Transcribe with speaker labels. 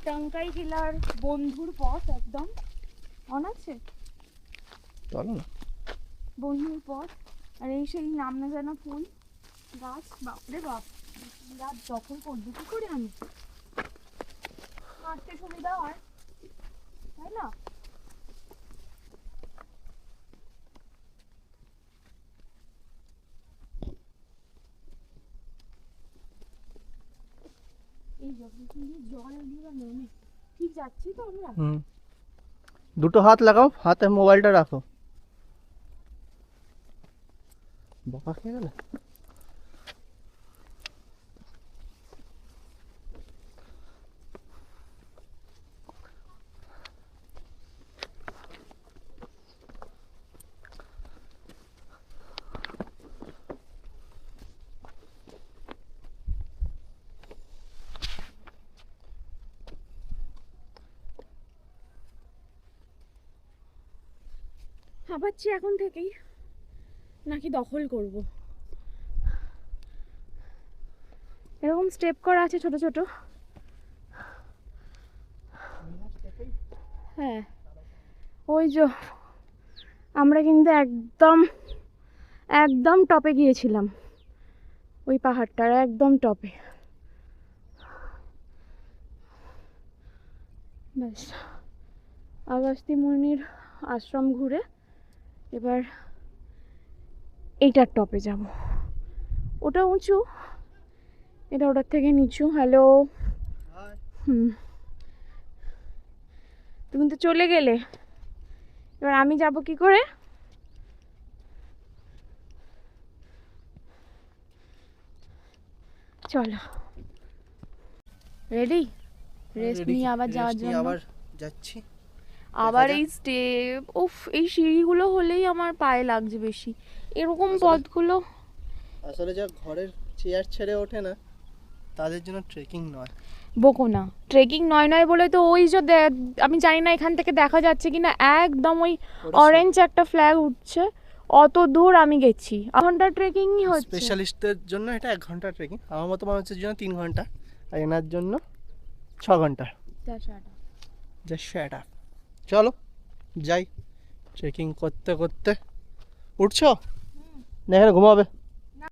Speaker 1: টাঙ্কাই জেলার বন্ধুর পথ একদম মন আছে,
Speaker 2: চলো না
Speaker 1: বন্ধুর পথ। আর এই সেই নাম না জানা ফুল গাছ, বাপরে বাপ রাত দখল করবো কি করে আমি, হাঁটতে সুবিধা হয় তাই না। এই যখন জল দিয়ে নেমে ঠিক যাচ্ছি তো আমরা।
Speaker 2: দুটো হাত লাগাও, হাতে মোবাইলটা রাখো। বকা খেয়ে গেলে
Speaker 1: ভাবছি এখন থেকেই নাকি দখল করব। এরকম স্টেপ করা আছে ছোট ছোট। হ্যাঁ ওই যে আমরা কিন্তু একদম একদম টপে গিয়েছিলাম, ওই পাহাড়টার একদম টপে। ব্যাস আগস্তি মুনির আশ্রম ঘুরে এবার এইটার টপে যাব। ওটা উঁচু, এটা ওটার থেকে নিচু। হ্যালো, তুমি তো চলে গেলে, এবার আমি যাব কি করে? চলো রেডি, রেস্ট নিয়ে আবার যাওয়ার জন্য।
Speaker 2: আবার যাচ্ছি।
Speaker 1: আবার এই স্টেপ, উফ এই সিঁড়িগুলো হলেই আমার পায়ে লাগছে বেশি, এরকম পথগুলো।
Speaker 2: আসলে যা ঘরের চেয়ার ছেড়ে ওঠে না তাদের জন্য ট্রেকিং নয়।
Speaker 1: বকো না, ট্রেকিং নয় নয় বলে তো ওই যে আমি জানি না এখান থেকে দেখা যাচ্ছে কিনা, একদম ওই অরেঞ্জ একটা ফ্ল্যাগ উঠছে, অত দূর আমি গেছি। ঘন্টা ট্রেকিংই হচ্ছে।
Speaker 2: স্পেশালিস্টদের জন্য এটা 1 ঘন্টা ট্রেকিং, আমার মতো মানুষের জন্য 3 ঘন্টা, আর এনার জন্য 6 ঘন্টা। চলো যাই ট্রেকিং করতে করতে। উঠছো না এখানে ঘুমাবে?